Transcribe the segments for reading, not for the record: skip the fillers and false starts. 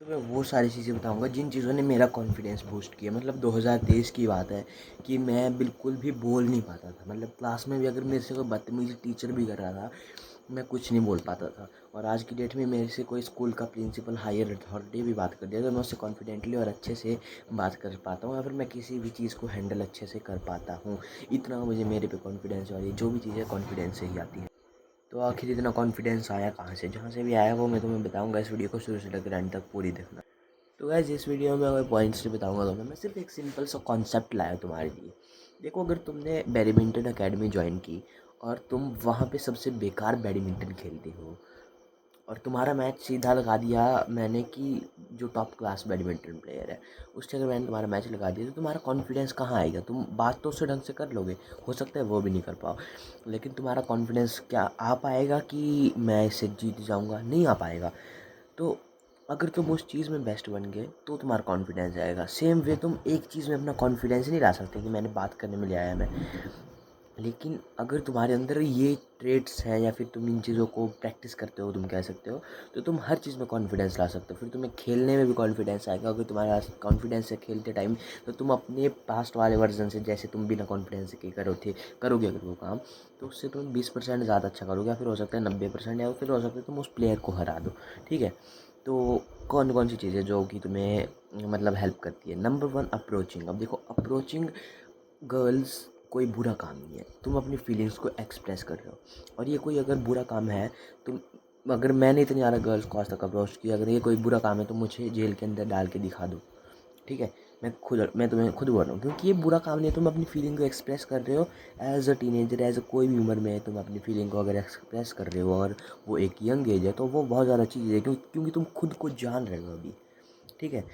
तो मैं वो सारी चीज़ें बताऊँगा जिन चीज़ों ने मेरा कॉन्फिडेंस बूस्ट किया। मतलब 2023 की बात है कि मैं बिल्कुल भी बोल नहीं पाता था। मतलब क्लास में भी अगर मेरे से कोई बदतमीज़ी टीचर भी कर रहा था, मैं कुछ नहीं बोल पाता था। और आज की डेट में मेरे से कोई स्कूल का प्रिंसिपल, हायर अथॉरिटी भी बात कर दिया तो मैं उससे कॉन्फिडेंटली और अच्छे से बात कर पाता हूँ, या फिर मैं किसी भी चीज़ को हैंडल अच्छे से कर पाता हूँ। इतना मुझे मेरे पे कॉन्फिडेंस है, और ये जो भी चीज़ें कॉन्फिडेंस से ही आती है। तो आखिर इतना कॉन्फिडेंस आया कहाँ से? जहाँ से भी आया वो मैं तुम्हें बताऊँगा। इस वीडियो को शुरू से लेकर एंड तक पूरी देखना। तो गाइस, इस वीडियो में अगर पॉइंट्स से बताऊंगा तो मैं सिर्फ एक सिंपल सा कॉन्सेप्ट लाया तुम्हारे लिए। देखो, अगर तुमने बैडमिंटन एकेडमी ज्वाइन की और तुम वहाँ पे सबसे बेकार बैडमिंटन खेलते हो, और तुम्हारा मैच सीधा लगा दिया मैंने कि जो टॉप क्लास बैडमिंटन प्लेयर है उससे अगर मैंने तुम्हारा मैच लगा दिया, तो तुम्हारा कॉन्फिडेंस कहाँ आएगा? तुम बात तो उससे ढंग से कर लोगे, हो सकता है वो भी नहीं कर पाओ, लेकिन तुम्हारा कॉन्फिडेंस क्या आ पाएगा कि मैं इससे जीत जाऊँगा? नहीं आ पाएगा। तो अगर तुम उस चीज़ में बेस्ट बन गए तो तुम्हारा कॉन्फिडेंस आएगा। सेम वे तुम एक चीज़ में अपना कॉन्फिडेंस नहीं ला सकते कि मैंने बात करने में ले आया मैं, लेकिन अगर तुम्हारे अंदर ये ट्रेड्स हैं या फिर तुम इन चीज़ों को प्रैक्टिस करते हो, तुम कह सकते हो, तो तुम हर चीज़ में कॉन्फिडेंस ला सकते हो। फिर तुम्हें खेलने में भी कॉन्फिडेंस आएगा। अगर तुम्हारे पास कॉन्फिडेंस है खेलते टाइम, तो तुम अपने पास्ट वाले वर्जन से, जैसे तुम बिना कॉन्फिडेंस के करोगे अगर वो काम, तो उससे तुम 20% ज़्यादा अच्छा करोगे, या फिर हो सकता है 90%, या फिर हो सकता है तुम उस प्लेयर को हरा दो। ठीक है? तो कौन कौन सी चीज़ें जो कि तुम्हें मतलब हेल्प करती है? Number 1, approaching. अब देखो, अप्रोचिंग गर्ल्स कोई बुरा काम नहीं है। तुम अपनी फीलिंग्स को एक्सप्रेस कर रहे हो, और ये कोई अगर बुरा काम है, तुम, अगर मैंने इतनी ज़्यादा गर्ल्स को आज तक अप्रोच किया, अगर ये कोई बुरा काम है तो मुझे जेल के अंदर डाल के दिखा दो। ठीक है? मैं तुम्हें खुद बोल रहा हूँ, क्योंकि ये बुरा काम नहीं है। तुम अपनी फीलिंग को एक्सप्रेस कर रहे हो as a teenager, as a कोई भी उम्र में तुम अपनी फीलिंग को अगर एक्सप्रेस कर रहे हो, और वो एक यंग एज है, तो वो बहुत ज़्यादा अच्छी चीज़ है, क्योंकि तुम खुद को जान रहे हो अभी। ठीक है?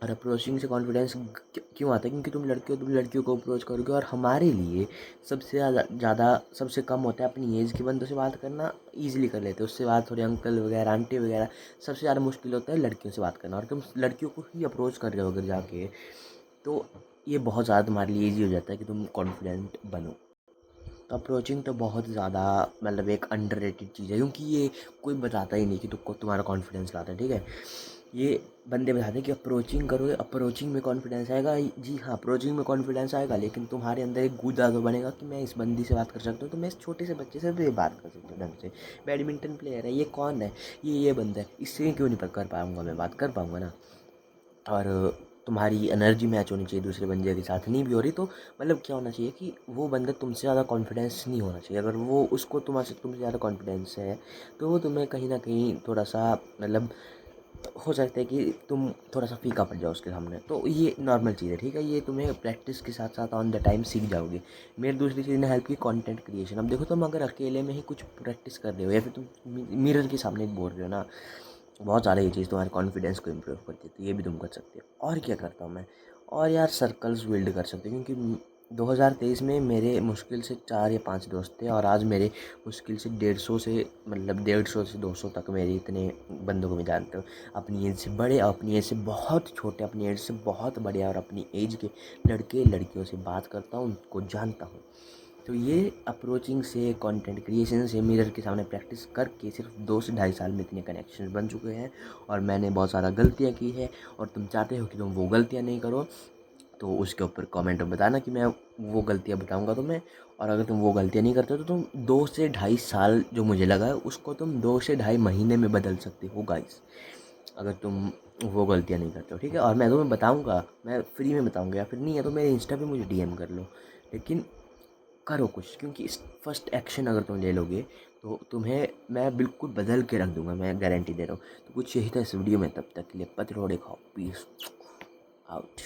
और अप्रोचिंग से कॉन्फिडेंस क्यों आता है? क्योंकि तुम लड़के हो, तुम लड़कियों को अप्रोच करोगे, और हमारे लिए सबसे ज़्यादा सबसे कम होता है अपनी एज के बंदों से बात करना। ईजिली कर लेते हैं उससे बात, थोड़े अंकल वगैरह, आंटी वगैरह। सबसे ज़्यादा मुश्किल होता है लड़कियों से बात करना, और तुम लड़कियों को ही अप्रोच कर रहे हो अगर जाके, तो ये बहुत ज़्यादा तुम्हारे लिए ईजी हो जाता है कि तुम कॉन्फिडेंट बनो। तो अप्रोचिंग तो बहुत ज़्यादा मतलब एक अंडररेटेड चीज़ है, क्योंकि ये कोई बताता ही नहीं कि तुमको तुम्हारा कॉन्फिडेंस लाता है। ठीक है? ये बंदे बताते हैं कि अप्रोचिंग करोगे, अप्रोचिंग में कॉन्फिडेंस आएगा। जी हाँ, अप्रोचिंग में कॉन्फिडेंस आएगा, लेकिन तुम्हारे अंदर एक गुदा तो बनेगा कि मैं इस बंदी से बात कर सकता हूँ, तो मैं इस छोटे से बच्चे से भी बात कर सकता हूँ ढंग से। बैडमिंटन प्लेयर है, ये कौन है? ये बंदा है, इससे क्यों नहीं कर पाऊँगा? मैं बात कर पाऊँगा ना। और तुम्हारी एनर्जी मैच होनी चाहिए दूसरे बंदे के साथ। नहीं भी हो रही तो मतलब क्या होना चाहिए कि वो बंदा तुमसे ज़्यादा कॉन्फिडेंस नहीं होना चाहिए। अगर वो उसको तुमसे ज़्यादा कॉन्फिडेंस है, तो वो तुम्हें कहीं न कहीं थोड़ा-सा मतलब हो सकता है कि तुम थोड़ा-सा फीका पड़ जाओ उसके सामने। तो ये नॉर्मल चीज़ है। ठीक है? ये तुम्हें प्रैक्टिस के साथ-साथ ऑन द टाइम सीख जाओगे। मेरी दूसरी चीज़ ने हेल्प की, कंटेंट क्रिएशन। अब देखो, तुम अगर अकेले में ही कुछ प्रैक्टिस कर रहे हो, या फिर तुम मिरर के सामने बोल रहे हो ना, बहुत ज़्यादा ये चीज़ तुम्हारे कॉन्फिडेंस को इम्प्रूव करती है। तो ये भी तुम कर सकते हो। और क्या करता हूँ मैं? और यार, सर्कल्स बिल्ड कर सकते हो, क्योंकि 2023 में मेरे मुश्किल से 4 या 5 दोस्त थे, और आज मेरे मुश्किल से 150 से मतलब 150 से 200 तक मेरे इतने बंदों को मैं जानता हूँ। अपनी एज से बड़े, अपनी एज से बहुत छोटे, अपनी एज से बहुत बड़े, और अपनी एज के लड़के लड़कियों से बात करता हूँ, उनको जानता हूँ। तो ये अप्रोचिंग से, कंटेंट क्रिएशन से, मिरर के सामने प्रैक्टिस करके सिर्फ 2 से ढाई साल में इतने कनेक्शन बन चुके हैं। और मैंने बहुत सारा गलतियाँ की है, और तुम चाहते हो कि तुम वो गलतियाँ नहीं करो, तो उसके ऊपर कमेंट में बताना कि मैं वो गलतियाँ बताऊंगा तुम्हें। और अगर तुम वो गलतियाँ नहीं करते हो, तो तुम 2 से ढाई साल जो मुझे लगा है उसको तुम 2 से ढाई महीने में बदल सकते हो गाइस, अगर तुम वो गलतियाँ नहीं करते हो। ठीक है? और मैं तुम्हें बताऊंगा, मैं फ्री में बताऊंगा, या फिर नहीं है तो मेरे इंस्टा पे मुझे डीएम कर लो। लेकिन करो कुछ, क्योंकि इस फर्स्ट एक्शन अगर तुम ले लोगे, तो तुम्हें मैं बिल्कुल बदल के रख दूंगा, मैं गारंटी दे रहा हूँ। तो कुछ यही था इस वीडियो में। तब तक के लिए पत्रोड़े खाओ, पीस आउट।